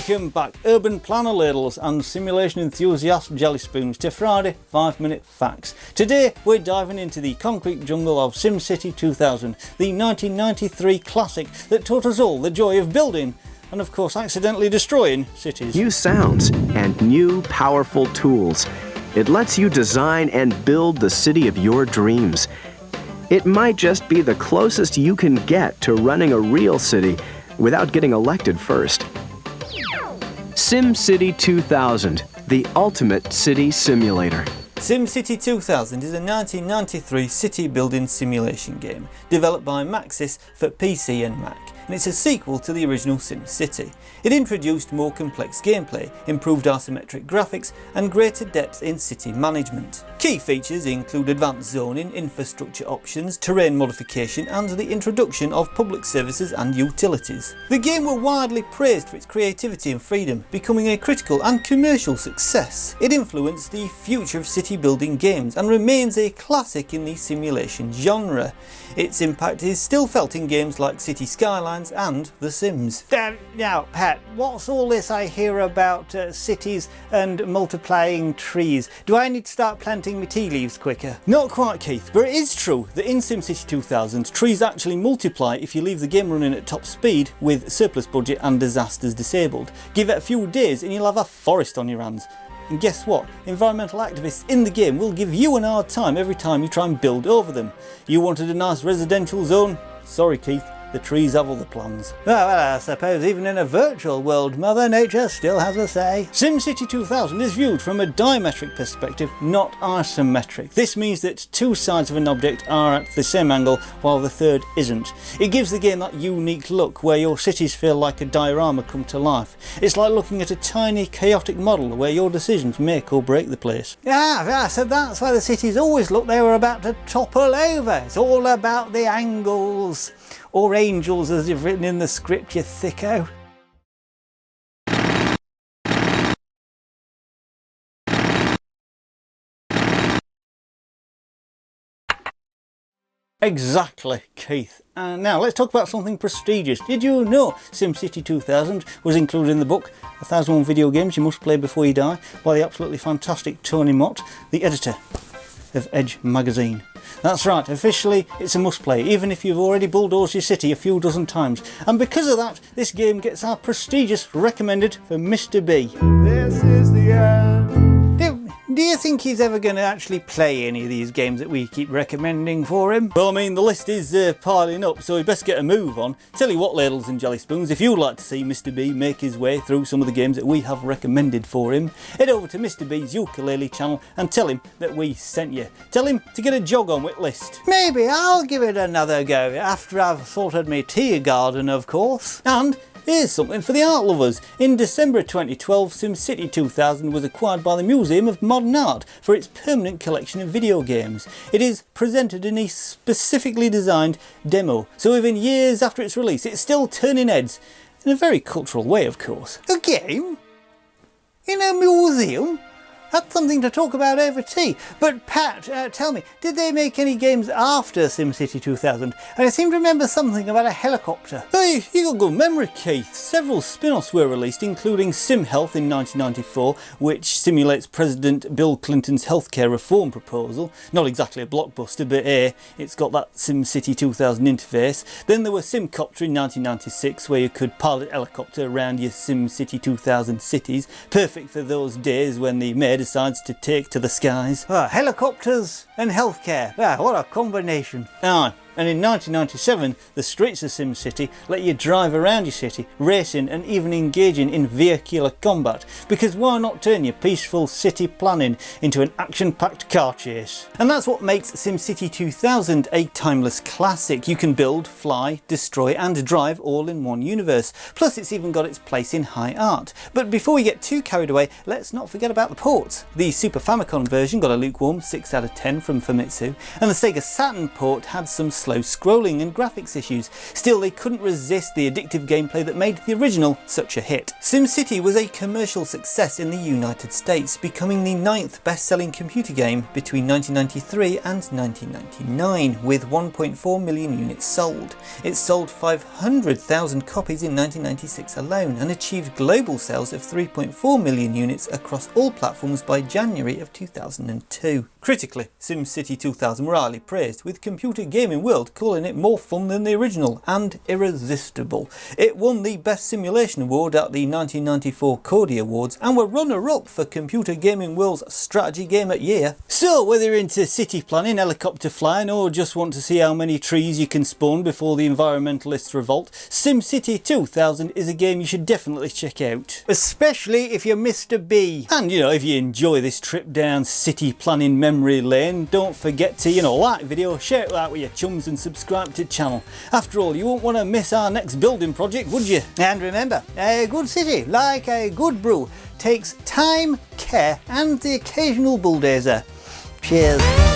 Welcome back, urban planner ladles and simulation enthusiast jelly spoons, to Friday 5-minute facts. Today we're diving into the concrete jungle of SimCity 2000, the 1993 classic that taught us all the joy of building and of course accidentally destroying cities. New sounds and new powerful tools. It lets you design and build the city of your dreams. It might just be the closest you can get to running a real city without getting elected first. SimCity 2000, the ultimate city simulator. SimCity 2000 is a 1993 city building simulation game developed by Maxis for PC and Mac, and it's a sequel to the original SimCity. It introduced more complex gameplay, improved isometric graphics and greater depth in city management. Key features include advanced zoning, infrastructure options, terrain modification and the introduction of public services and utilities. The game was widely praised for its creativity and freedom, becoming a critical and commercial success. It influenced the future of city building games and remains a classic in the simulation genre. Its impact is still felt in games like City Skylines and The Sims. Now Pat, what's all this I hear about cities and multiplying trees? Do I need to start planting my tea leaves quicker? Not quite, Keith, but it is true that in SimCity 2000 trees actually multiply if you leave the game running at top speed with surplus budget and disasters disabled. Give it a few days and you'll have a forest on your hands. And guess what? Environmental activists in the game will give you an hard time every time you try and build over them. You wanted a nice residential zone? Sorry Keith, the trees have other plans. Well, I suppose even in a virtual world, Mother Nature still has a say. SimCity 2000 is viewed from a diametric perspective, not isometric. This means that two sides of an object are at the same angle while the third isn't. It gives the game that unique look where your cities feel like a diorama come to life. It's like looking at a tiny chaotic model where your decisions make or break the place. Yeah, so that's why the cities always look they were about to topple over. It's all about the angles. Or angels as you've written in the script, you thicko. Exactly, Keith. And now let's talk about something prestigious. Did you know SimCity 2000 was included in the book 1001 Video Games You Must Play Before You Die by the absolutely fantastic Tony Mott, the editor of Edge magazine. That's right, officially it's a must play, even if you've already bulldozed your city a few dozen times. And because of that, this game gets our prestigious recommended for Mr. B. This is the end. Do you think he's ever going to actually play any of these games that we keep recommending for him? Well, I mean, the list is piling up, so we best get a move on. Tell you what, ladles and jelly spoons, if you'd like to see Mr. B make his way through some of the games that we have recommended for him, head over to Mr. B's ukulele channel and tell him that we sent you. Tell him to get a jog on with list. Maybe I'll give it another go after I've sorted my tea garden, of course. And here's something for the art lovers. In December 2012, SimCity 2000 was acquired by the Museum of Modern Art for its permanent collection of video games. It is presented in a specifically designed demo, so even years after its release it's still turning heads, in a very cultural way of course. A game? In a museum? That's something to talk about over tea. But Pat, tell me, did they make any games after SimCity 2000? I seem to remember something about a helicopter. Hey, you got good memory, Keith. Several spin-offs were released, including Sim Health in 1994, which simulates President Bill Clinton's healthcare reform proposal. Not exactly a blockbuster, but it's got that SimCity 2000 interface. Then there was SimCopter in 1996, where you could pilot a helicopter around your SimCity 2000 cities, perfect for those days when the mayor decides to take to the skies. Helicopters and healthcare. What a combination. Aye. And in 1997, the streets of SimCity let you drive around your city, racing and even engaging in vehicular combat, because why not turn your peaceful city planning into an action-packed car chase? And that's what makes SimCity 2000 a timeless classic. You can build, fly, destroy and drive all in one universe. Plus it's even got its place in high art. But before we get too carried away, let's not forget about the ports. The Super Famicom version got a lukewarm 6 out of 10 from Famitsu, and the Sega Saturn port had some slow scrolling and graphics issues. Still, they couldn't resist the addictive gameplay that made the original such a hit. SimCity was a commercial success in the United States, becoming the 9th best-selling computer game between 1993 and 1999, with 1.4 million units sold. It sold 500,000 copies in 1996 alone and achieved global sales of 3.4 million units across all platforms by January of 2002. Critically, SimCity 2000 were highly praised, with Computer Gaming World calling it more fun than the original and irresistible. It won the Best Simulation Award at the 1994 Cody Awards and were runner-up for Computer Gaming World's Strategy Game at Year. So whether you're into city planning, helicopter flying, or just want to see how many trees you can spawn before the environmentalists revolt, SimCity 2000 is a game you should definitely check out. Especially if you're Mr. B. And if you enjoy this trip down city planning memory lane, don't forget to like the video, share it out with your chums and subscribe to the channel. After all, you won't want to miss our next building project, would you? And remember, a good city, like a good brew, takes time, care and the occasional bulldozer. Cheers.